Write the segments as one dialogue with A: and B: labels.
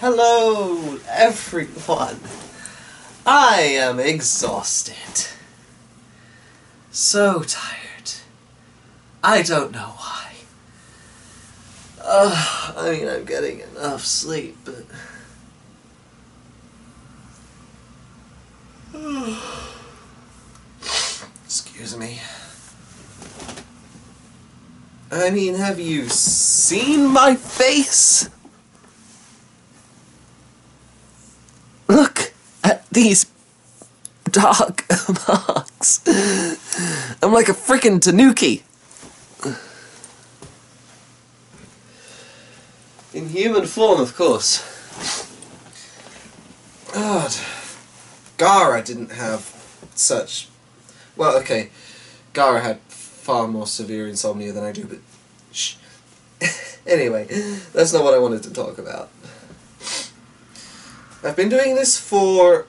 A: Hello, everyone. I am exhausted. So tired. I don't know why. I mean, I'm getting enough sleep, but... Excuse me. I mean, have you seen my face? Look at these dark marks. I'm like a frickin' tanuki. In human form, of course. God. Gara didn't have such... Well, okay. Gara had far more severe insomnia than I do, but... Shh. Anyway, that's not what I wanted to talk about. I've been doing this for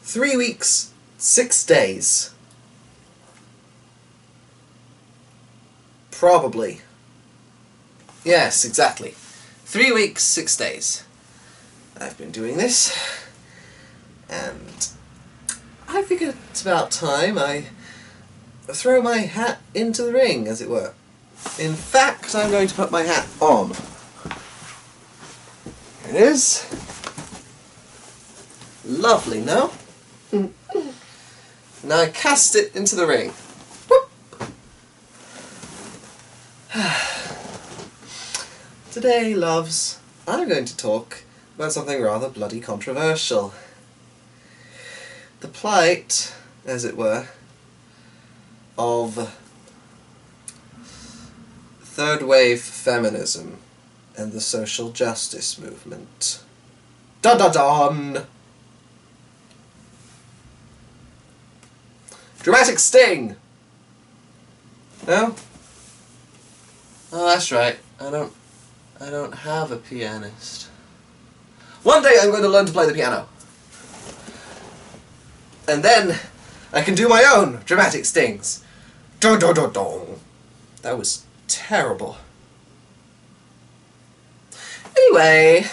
A: 3 weeks, 6 days. Probably. Yes, exactly. 3 weeks, 6 days. I've been doing this, and I figured it's about time I throw my hat into the ring, as it were. In fact, I'm going to put my hat on. Here it is. Lovely, no? Now I cast it into the ring. Whoop. Today, loves, I'm going to talk about something rather bloody controversial. The plight, as it were, of third wave feminism and the social justice movement. Dun-dun-dun! Dramatic sting! No? Oh, that's right. I don't have a pianist. One day I'm going to learn to play the piano. And then I can do my own dramatic stings. Dun-dun-dun-dun. That was terrible. Anyway,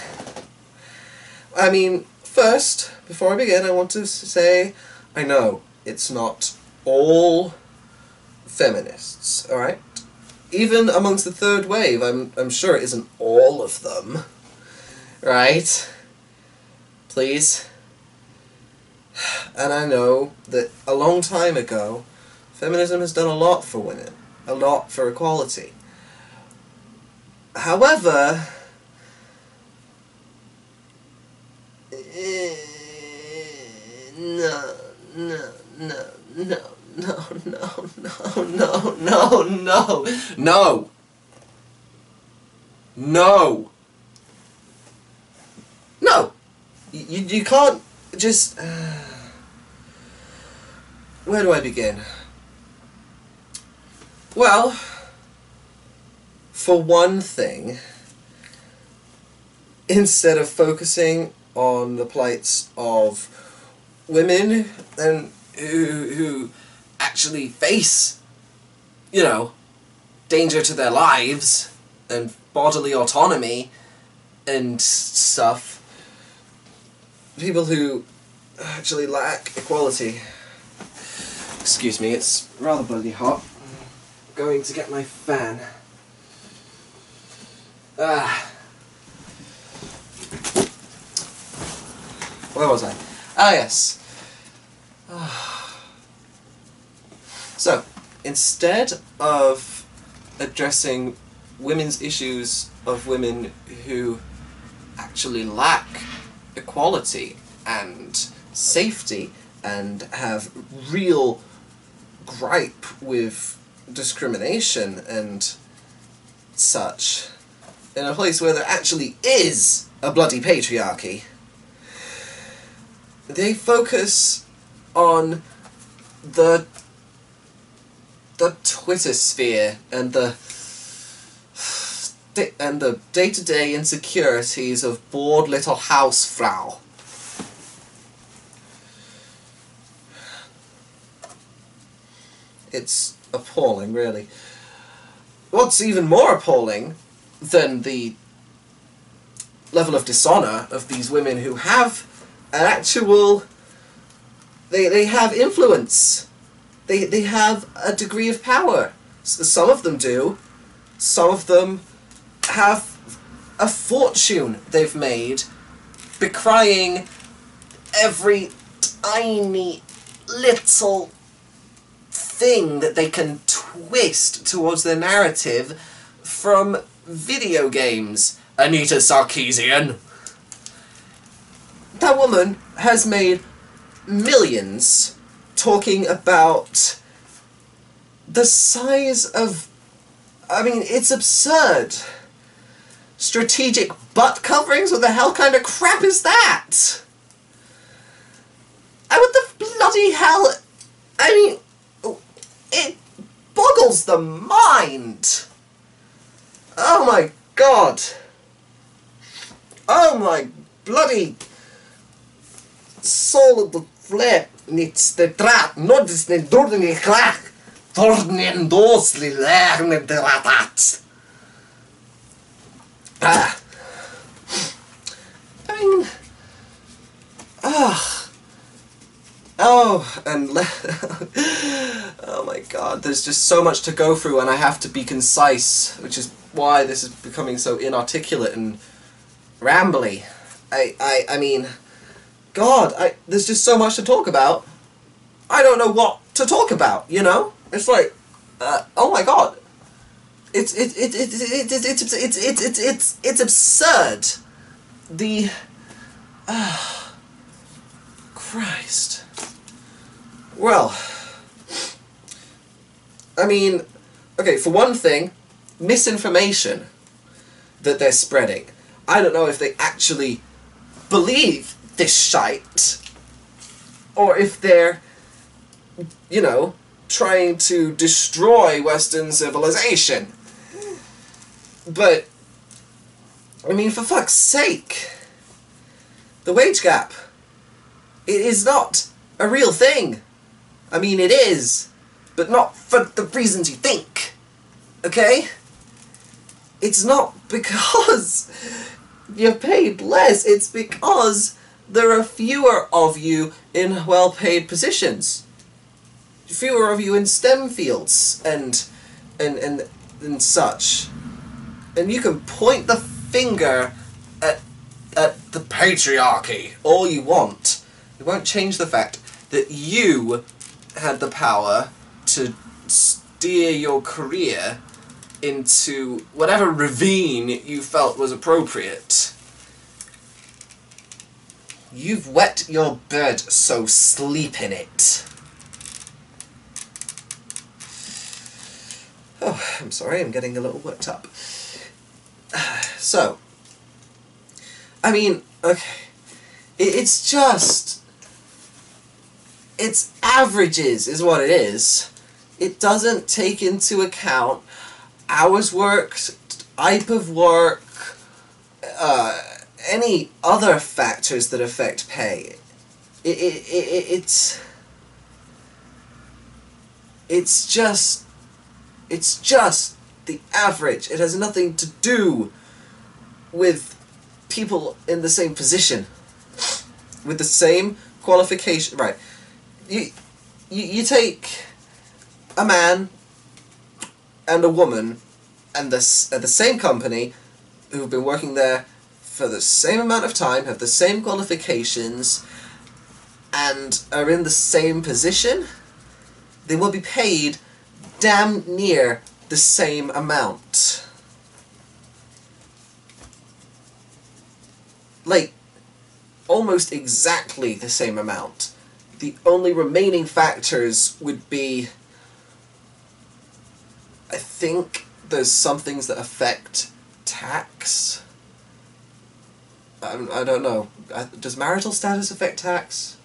A: I mean, first, before I begin, I want to say, I know it's not all feminists, alright? Even amongst the third wave, I'm sure it isn't all of them, right? Please. And I know that a long time ago, feminism has done a lot for women, a lot for equality. However, No! You can't just... Where do I begin? Well, for one thing, instead of focusing on the plights of women and who actually face, you know, danger to their lives and bodily autonomy and stuff, people who actually lack equality. Excuse me, it's rather bloody hot. I'm going to get my fan. Where was I? Ah, yes. So, instead of addressing women's issues of women who actually lack equality and safety and have real gripe with discrimination and such, in a place where there actually is a bloody patriarchy, they focus on the Twitter sphere and the day-to-day insecurities of bored little housefrau. It's appalling, really. what's even more appalling than the level of dishonour of these women who have an actual... They have influence. They have a degree of power. Some of them do. Some of them have a fortune they've made decrying every tiny little thing that they can twist towards their narrative from video games. Anita Sarkeesian. That woman has made millions talking about the size of... I mean, it's absurd. Strategic butt coverings? What the hell kind of crap is that? And what the bloody hell... I mean, it boggles the mind. Oh my god. Oh my bloody soul of the flip needs the trap, not this the dorny crack. Tornen dosli lerne de ratat. I mean, oh, and oh my god, there's just so much to go through, and I have to be concise, which is why this is becoming so inarticulate and rambly. I mean, God, there's just so much to talk about. I don't know what to talk about, you know? It's like, oh my God. It's absurd. The, Christ. Well, I mean, okay, for one thing, misinformation that they're spreading. I don't know if they actually believe this shite, or if they're, you know, trying to destroy Western civilization. But, I mean, for fuck's sake, the wage gap, it is not a real thing. I mean, it is, but not for the reasons you think, okay? It's not because you're paid less, it's because there are fewer of you in well-paid positions. Fewer of you in STEM fields and such. And you can point the finger at the patriarchy all you want. It won't change the fact that you had the power to steer your career into whatever ravine you felt was appropriate. You've wet your bed, so sleep in it. Oh, I'm sorry, I'm getting a little worked up. So, I mean, okay, it's just, it's averages is what it is. It doesn't take into account hours worked, type of work, any other factors that affect pay. It's just the average. It has nothing to do with people in the same position, with the same qualification. Right? You take a man and a woman, and at the same company, who've been working there for the same amount of time, have the same qualifications, and are in the same position, they will be paid damn near the same amount. Like, almost exactly the same amount. The only remaining factors would be, I think there's some things that affect tax. I don't know. Does marital status affect tax?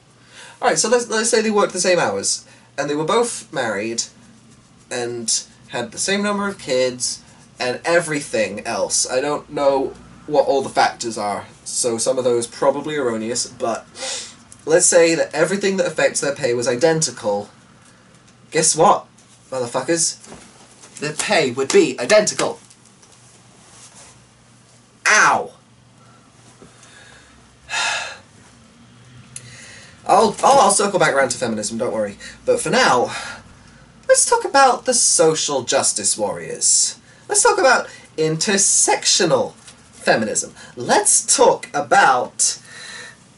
A: Alright, so let's say they worked the same hours, and they were both married, and had the same number of kids, and everything else. I don't know what all the factors are, so some of those probably erroneous, but let's say that everything that affects their pay was identical. Guess what, motherfuckers? the pay would be identical. Ow! I'll circle back around to feminism, don't worry. But for now, let's talk about the social justice warriors. Let's talk about intersectional feminism. Let's talk about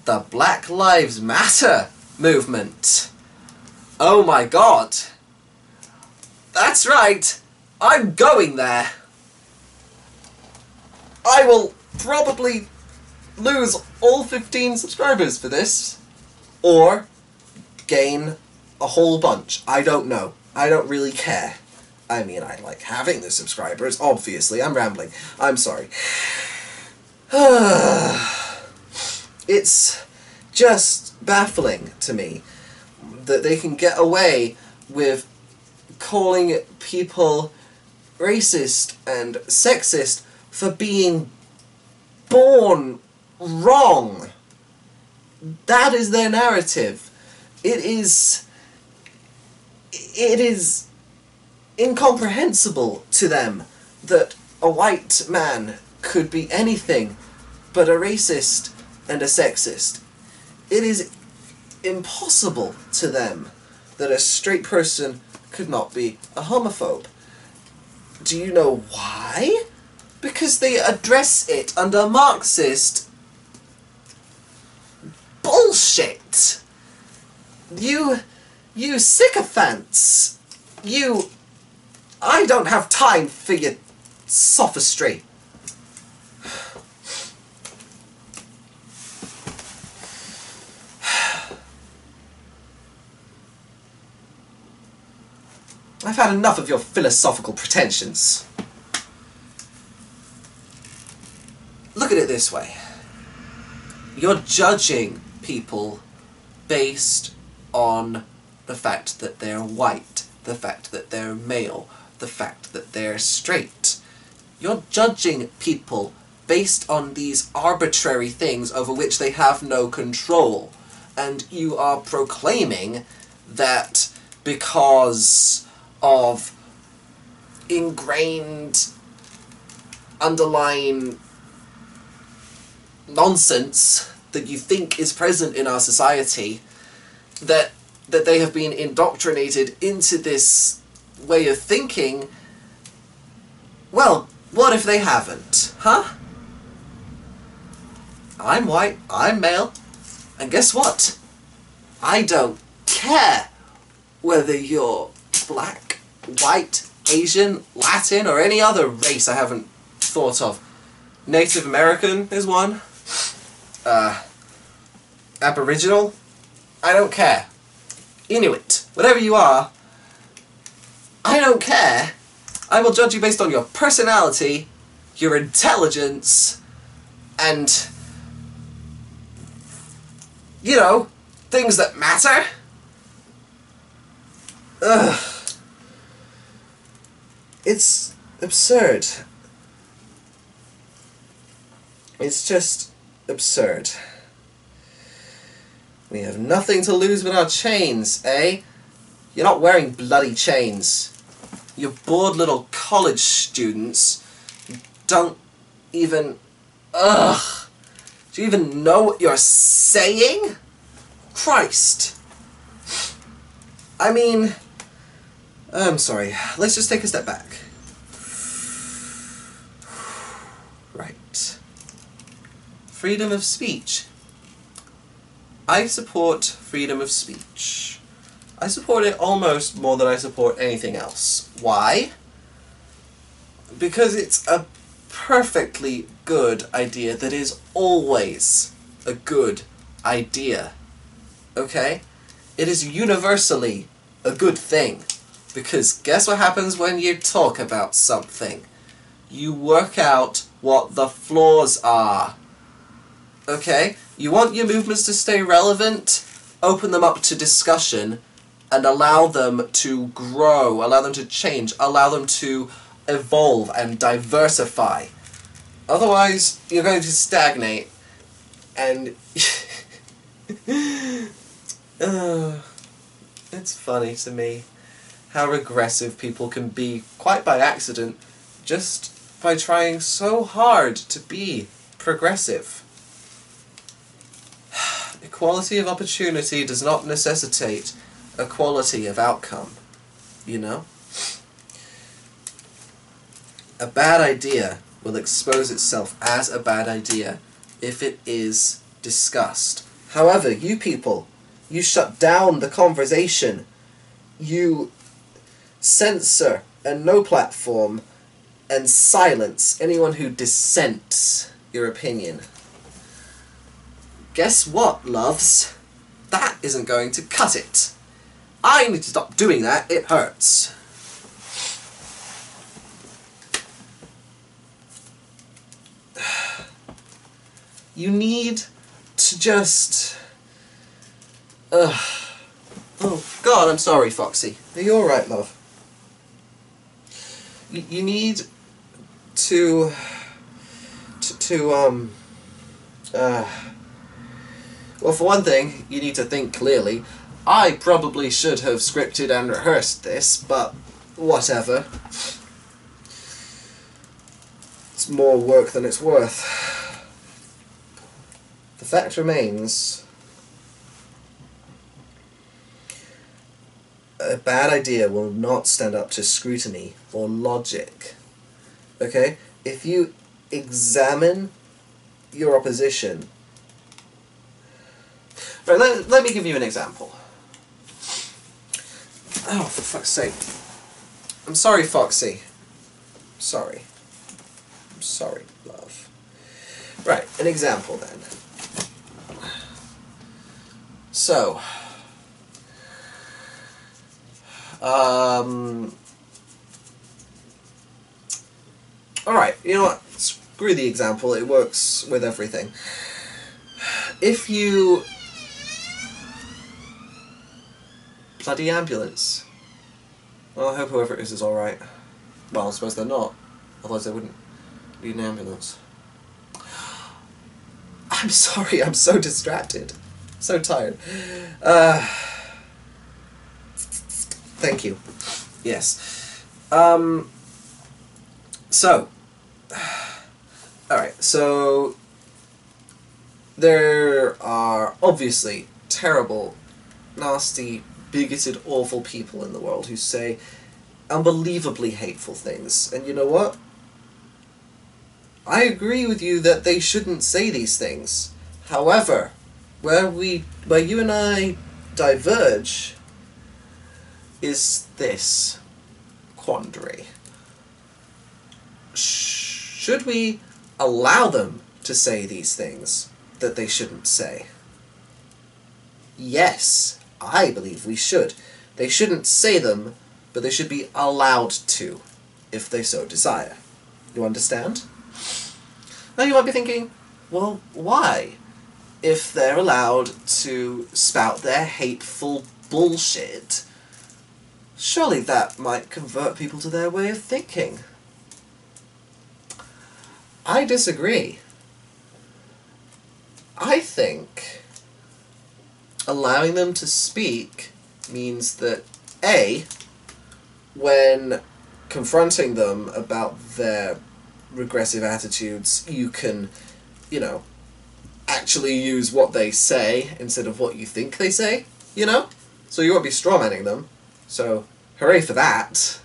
A: the Black Lives Matter movement. Oh my god. That's right. I'm going there. I will probably lose all 15 subscribers for this. Or gain a whole bunch. I don't know. I don't really care. I mean, I like having the subscribers, obviously. I'm rambling. I'm sorry. It's just baffling to me that they can get away with calling people racist and sexist for being born wrong. That is their narrative. It is incomprehensible to them that a white man could be anything but a racist and a sexist. It is impossible to them that a straight person could not be a homophobe. Do you know why? Because they address it under Marxist bullshit. You sycophants. I don't have time for your sophistry. I've had enough of your philosophical pretensions. Look at it this way. You're judging people based on the fact that they're white, the fact that they're male, the fact that they're straight. You're judging people based on these arbitrary things over which they have no control. And you are proclaiming that because of ingrained underlying nonsense that you think is present in our society, that they have been indoctrinated into this way of thinking. Well, what if they haven't, huh? I'm white, I'm male, and guess what? I don't care whether you're black, white, Asian, Latin, or any other race I haven't thought of. Native American is one. Aboriginal? I don't care. Inuit, whatever you are, I don't care. I will judge you based on your personality, your intelligence, and, you know, things that matter. Ugh. It's absurd. It's just absurd. We have nothing to lose but our chains, eh? You're not wearing bloody chains. You're bored little college students who don't even... Ugh! Do you even know what you're saying? Christ! I mean... I'm sorry. Let's just take a step back. Right. Freedom of speech. I support freedom of speech. I support it almost more than I support anything else. Why? Because it's a perfectly good idea that is always a good idea. Okay? It is universally a good thing. Because guess what happens when you talk about something? You work out what the flaws are. Okay? You want your movements to stay relevant? Open them up to discussion and allow them to grow, allow them to change, allow them to evolve and diversify. Otherwise, you're going to stagnate and... it's funny to me how regressive people can be, quite by accident, just by trying so hard to be progressive. Equality of opportunity does not necessitate equality of outcome, you know? A bad idea will expose itself as a bad idea if it is discussed. However, you people, you shut down the conversation. You censor and no platform and silence anyone who dissents your opinion. Guess what, loves? That isn't going to cut it. I need to stop doing that. It hurts. You need to just... Oh, God, I'm sorry, Foxy. Are you alright, love? You need to... Well, for one thing, you need to think clearly. I probably should have scripted and rehearsed this, but whatever. It's more work than it's worth. The fact remains, a bad idea will not stand up to scrutiny or logic. Okay? If you examine your opposition... Right, let me give you an example. Oh, for fuck's sake. I'm sorry, Foxy. Sorry. I'm sorry, love. Right, an example then. So, alright, you know what? Screw the example, it works with everything. If you... Bloody ambulance. Well, I hope whoever it is alright. Well, I suppose they're not. Otherwise they wouldn't need an ambulance. I'm sorry, I'm so distracted. So tired. Thank you. Yes. So. Alright, so... There are obviously terrible, nasty, bigoted, awful people in the world who say unbelievably hateful things. And you know what? I agree with you that they shouldn't say these things. However, where you and I diverge is this quandary. Should we allow them to say these things that they shouldn't say? Yes, I believe we should. They shouldn't say them, but they should be allowed to, if they so desire. You understand? Now you might be thinking, well, why? If they're allowed to spout their hateful bullshit, surely that might convert people to their way of thinking. I disagree. I think allowing them to speak means that, A, when confronting them about their regressive attitudes, you can, you know, actually use what they say instead of what you think they say, you know? So you won't be strawmanning them. So, hooray for that.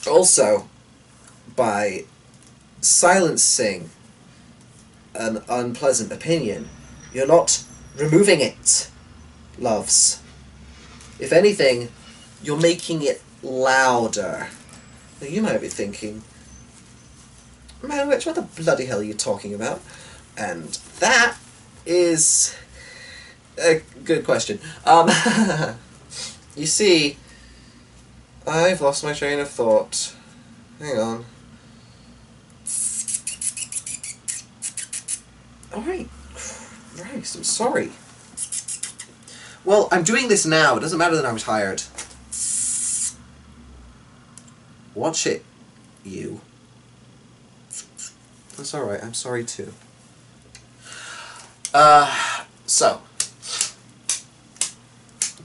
A: Also, by silencing an unpleasant opinion, you're not removing it, loves. If anything, you're making it louder. Now you might be thinking, man, what the bloody hell are you talking about? And that is a good question. You see, I've lost my train of thought. Hang on. Alright. Christ, I'm sorry. Well, I'm doing this now. It doesn't matter that I'm tired. Watch it, you. That's alright, I'm sorry too. So.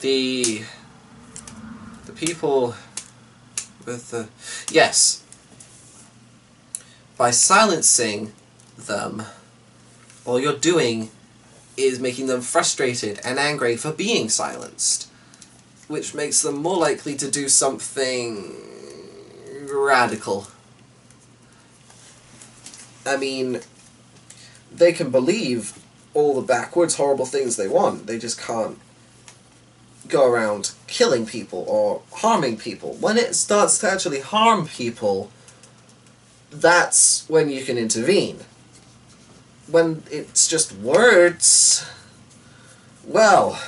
A: The people with the... Yes. By silencing them, all you're doing is making them frustrated and angry for being silenced, which makes them more likely to do something radical. I mean, they can believe all the backwards, horrible things they want. They just can't go around killing people or harming people. When it starts to actually harm people, that's when you can intervene. When it's just words, well,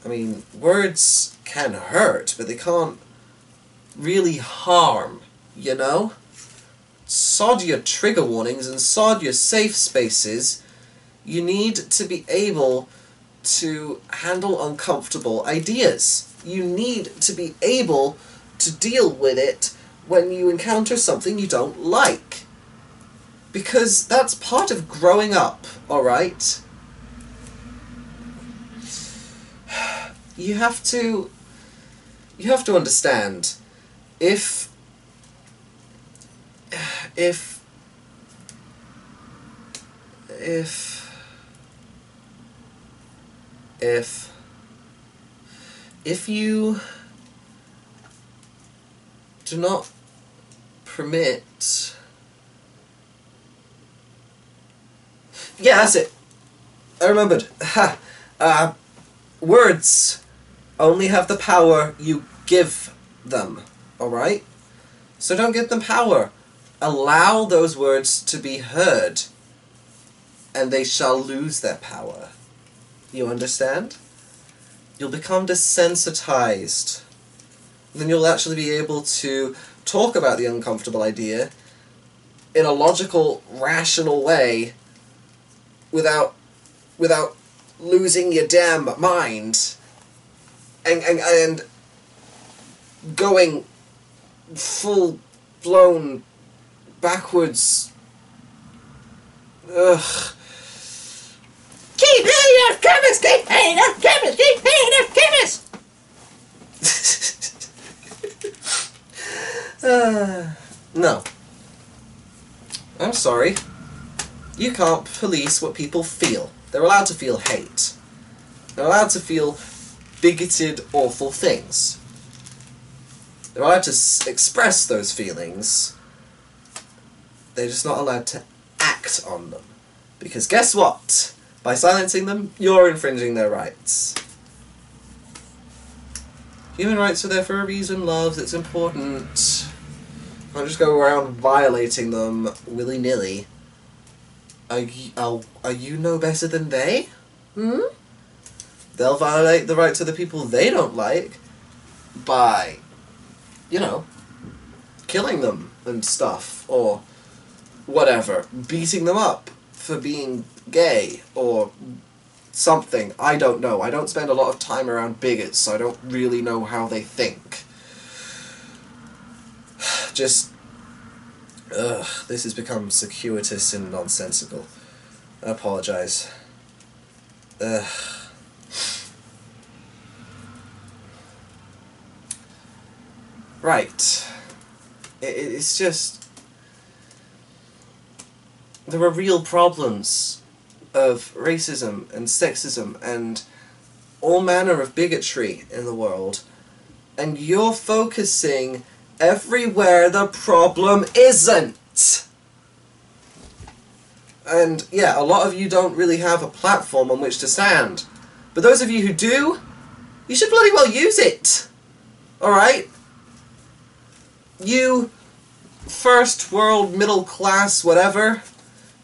A: I mean, words can hurt, but they can't really harm, you know? Sod your trigger warnings and sod your safe spaces. You need to be able to handle uncomfortable ideas. You need to be able to deal with it when you encounter something you don't like. Because that's part of growing up, alright? You have to understand, if you do not permit... Yeah, that's it. I remembered. Ha! Words only have the power you give them, alright? So don't give them power. Allow those words to be heard, and they shall lose their power. You understand? You'll become desensitized. Then you'll actually be able to talk about the uncomfortable idea in a logical, rational way without losing your damn mind and going full-blown backwards. Ugh. Keep hitting enough chemists! Keep hitting enough chemists! Keep hitting enough chemists! No. I'm sorry. You can't police what people feel. They're allowed to feel hate. They're allowed to feel bigoted, awful things. They're allowed to express those feelings. They're just not allowed to act on them. Because guess what? By silencing them, you're infringing their rights. Human rights are there for a reason, loves. It's important. Don't just go around violating them willy-nilly. Are you no better than they? Hmm? They'll violate the rights of the people they don't like by, you know, killing them and stuff, or whatever, beating them up for being gay, or something. I don't know. I don't spend a lot of time around bigots, so I don't really know how they think. Just... ugh, this has become circuitous and nonsensical. I apologize. Ugh. Right. It's just... there are real problems of racism and sexism and all manner of bigotry in the world, and you're focusing everywhere the problem isn't. And yeah, a lot of you don't really have a platform on which to stand, but those of you who do, you should bloody well use it. Alright? You first world, middle class, whatever,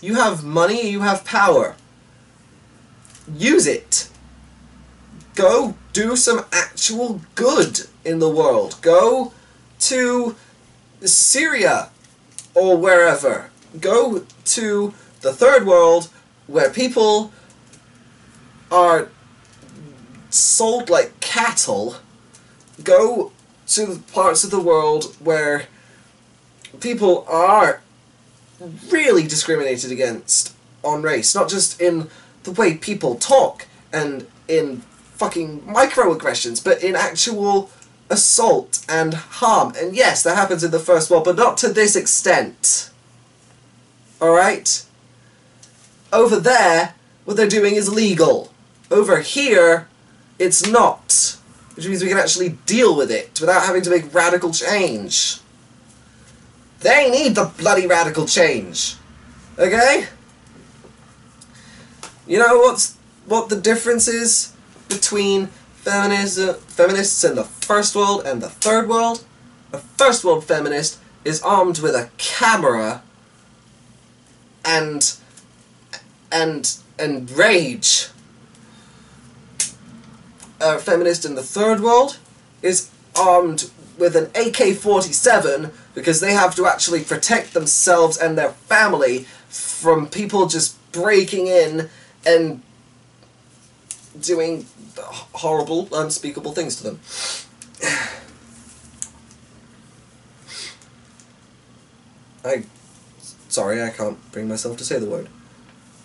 A: you have money, you have power. Use it. Go do some actual good in the world. Go to Syria or wherever. Go to the third world where people are sold like cattle. Go to the parts of the world where people are really discriminated against on race, not just in the way people talk and in fucking microaggressions, but in actual assault and harm. And yes, that happens in the first world, but not to this extent. Alright? Over there, what they're doing is legal. Over here, it's not. Which means we can actually deal with it without having to make radical change. They need the bloody radical change. Okay? You know what the difference is between feminists in the first world and the third world? A first world feminist is armed with a camera and rage. A feminist in the third world is armed with an AK-47 because they have to actually protect themselves and their family from people just breaking in and doing horrible, unspeakable things to them. Sorry, I can't bring myself to say the word.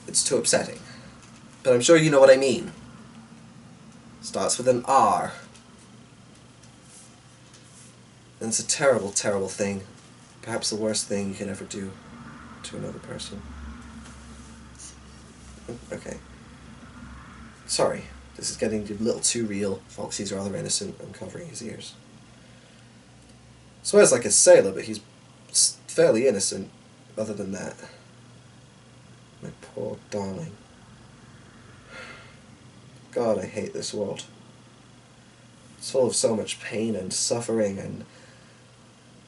A: It's too upsetting. But I'm sure you know what I mean. Starts with an R. And it's a terrible, terrible thing. Perhaps the worst thing you can ever do to another person. Okay. Sorry, this is getting a little too real. Foxy's rather innocent. I'm covering his ears. Swears like a sailor, but he's fairly innocent other than that. My poor darling. God, I hate this world. It's full of so much pain and suffering and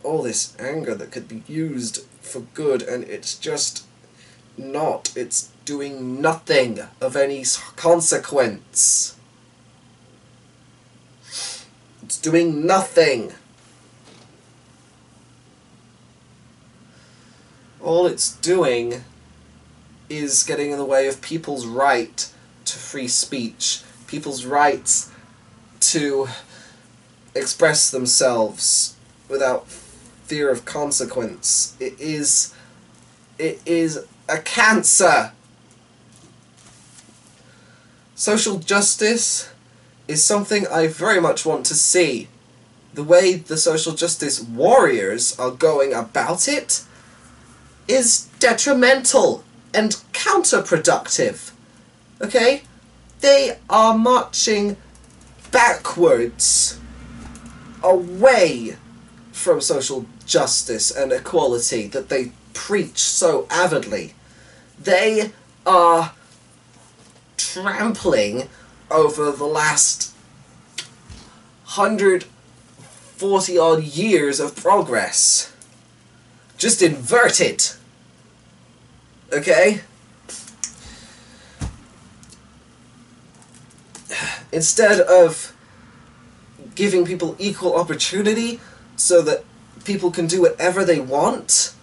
A: all this anger that could be used for good, and it's just not. It's doing nothing of any consequence. It's doing nothing. All it's doing is getting in the way of people's right to free speech, people's rights to express themselves without fear of consequence. It is a cancer. Social justice is something I very much want to see. The way the social justice warriors are going about it is detrimental and counterproductive. Okay? They are marching backwards away from social justice and equality that they preach so avidly. They are trampling over the last 140 odd years of progress. Just inverted. Okay? Instead of giving people equal opportunity so that people can do whatever they want,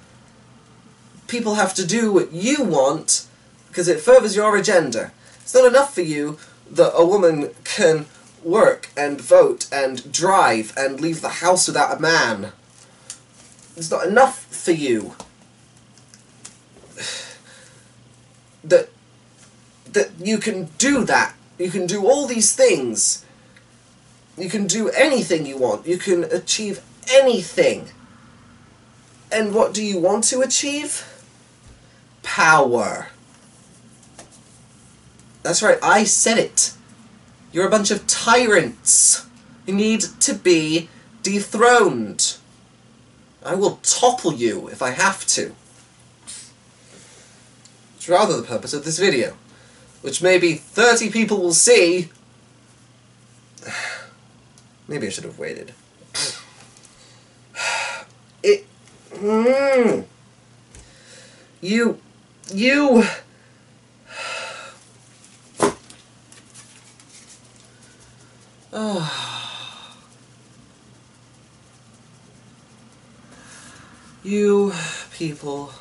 A: people have to do what you want because it furthers your agenda. It's not enough for you that a woman can work and vote and drive and leave the house without a man. It's not enough for you that you can do that. You can do all these things. You can do anything you want. You can achieve anything. And what do you want to achieve? Power. That's right, I said it. You're a bunch of tyrants who need to be dethroned. I will topple you if I have to. It's rather the purpose of this video, which maybe 30 people will see. Maybe I should have waited. You you people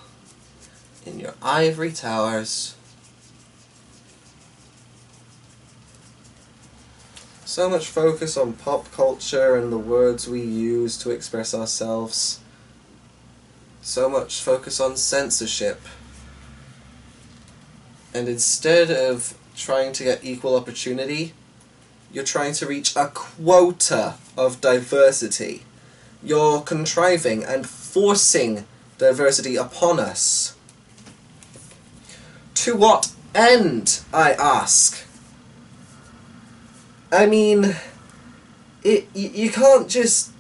A: in your ivory towers. So much focus on pop culture and the words we use to express ourselves. So much focus on censorship. And instead of trying to get equal opportunity, You're trying to reach a quota of diversity. You're contriving and forcing diversity upon us. To what end, I ask? I mean, you can't just...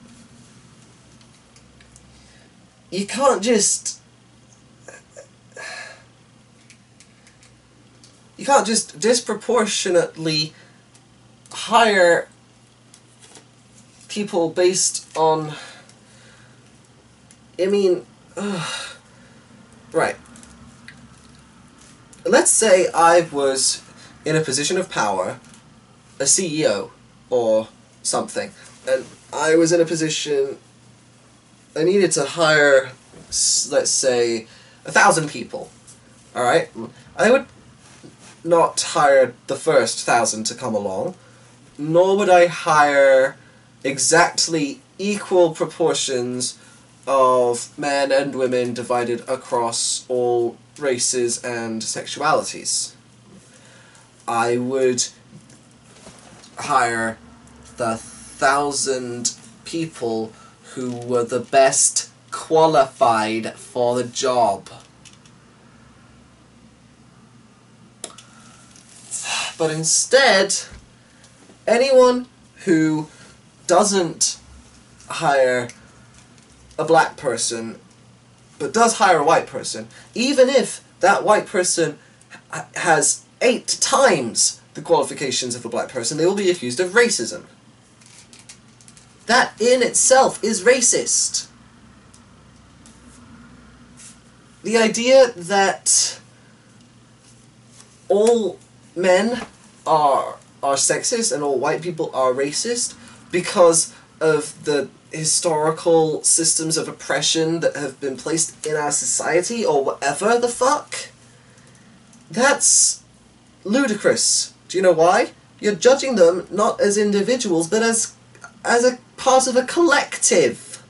A: You can't just disproportionately hire people based on... I mean... Right. Let's say I was in a position of power, a CEO or something, and I was in a position... I needed to hire, let's say, 1,000 people. Alright? I would not hire the first 1,000 to come along, nor would I hire exactly equal proportions of men and women divided across all races and sexualities. I would hire the 1,000 people who were the best qualified for the job. But instead, anyone who doesn't hire a black person, but does hire a white person, even if that white person has 8 times the qualifications of a black person, they will be accused of racism. That in itself is racist. The idea that all men are sexist and all white people are racist because of the historical systems of oppression that have been placed in our society, or whatever the fuck, that's ludicrous. Do you know why? You're judging them not as individuals, but as a part of a collective.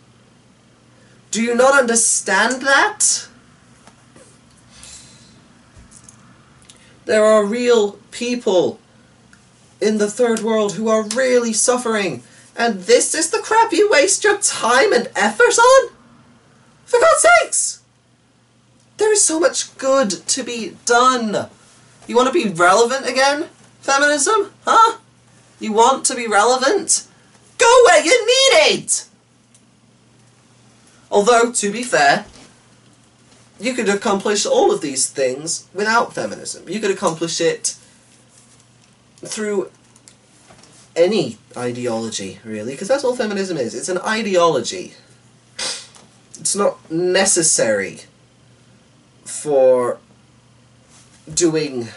A: Do you not understand that? There are real people in the third world who are really suffering, and this is the crap you waste your time and effort on? For God's sakes! There is so much good to be done. You want to be relevant again, feminism? Huh? You want to be relevant? Go where you're needed! Although, to be fair, you could accomplish all of these things without feminism. You could accomplish it through any ideology, really, because that's all feminism is. It's an ideology. It's not necessary for doing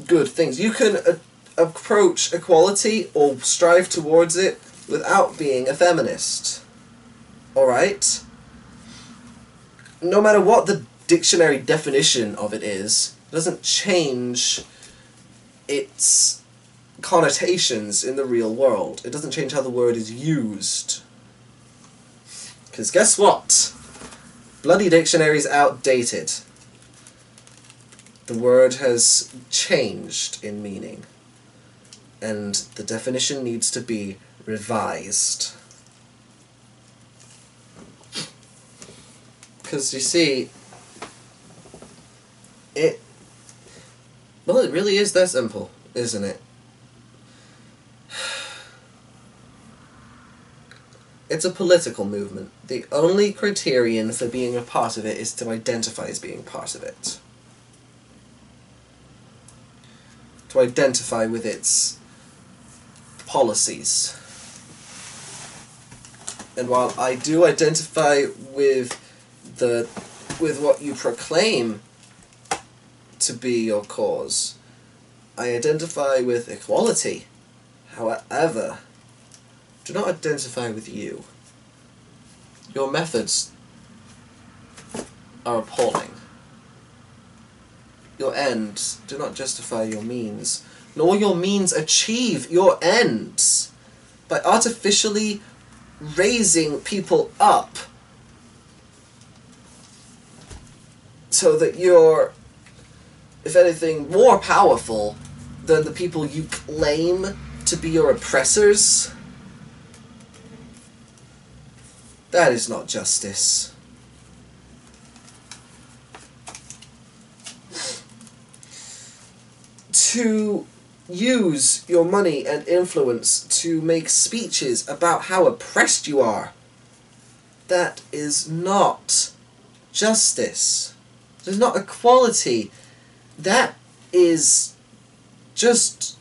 A: good things. You can approach equality or strive towards it without being a feminist. Alright? No matter what the dictionary definition of it is, it doesn't change its connotations in the real world. It doesn't change how the word is used. Because guess what? Bloody dictionary's outdated. The word has changed in meaning. And the definition needs to be revised. Because, you see, it really is that simple, isn't it? It's a political movement. The only criterion for being a part of it is to identify as being part of it. To identify with its policies. And while I do identify with what you proclaim to be your cause, I identify with equality. However, do not identify with you. Your methods are appalling. Your ends do not justify your means, nor your means achieve your ends. By artificially raising people up so that you're, if anything, more powerful than the people you claim to be your oppressors. That is not justice. To use your money and influence to make speeches about how oppressed you are, that is not justice. There's not equality. That is just...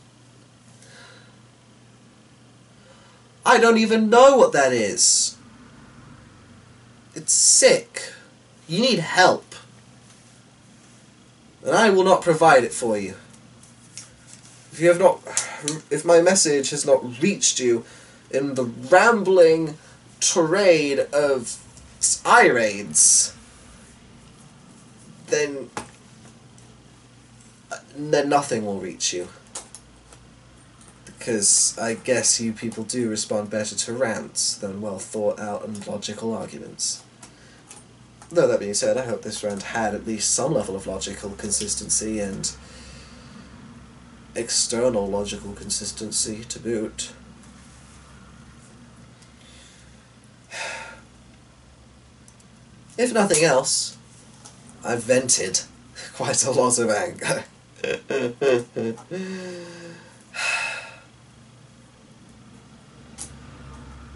A: I don't even know what that is. It's sick. You need help. And I will not provide it for you. If my message has not reached you in the rambling tirade of tirades, then nothing will reach you. Because I guess you people do respond better to rants than well thought out and logical arguments. Though that being said, I hope this rant had at least some level of logical consistency and external logical consistency to boot. If nothing else, I've vented quite a lot of anger.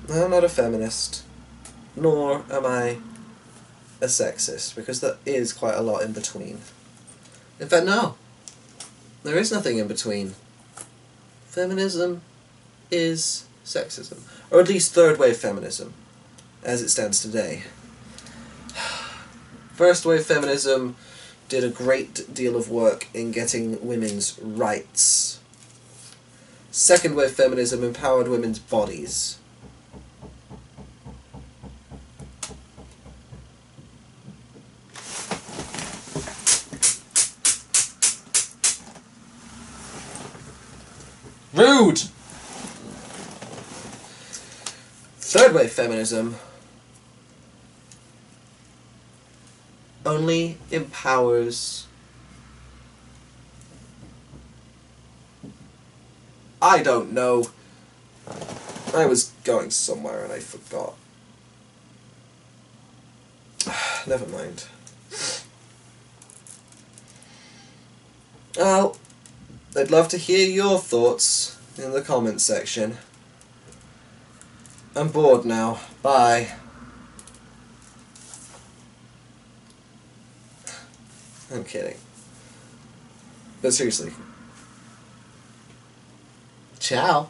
A: I'm not a feminist, nor am I a sexist, because there is quite a lot in between. In fact, no. There is nothing in between. Feminism is sexism. Or at least third wave feminism, as it stands today. First wave feminism did a great deal of work in getting women's rights. Second wave feminism empowered women's bodies. Rude! Third wave feminism only empowers... I don't know. I was going somewhere and I forgot. Never mind. Well, I'd love to hear your thoughts in the comments section. I'm bored now. Bye. I'm kidding. But seriously. Ciao.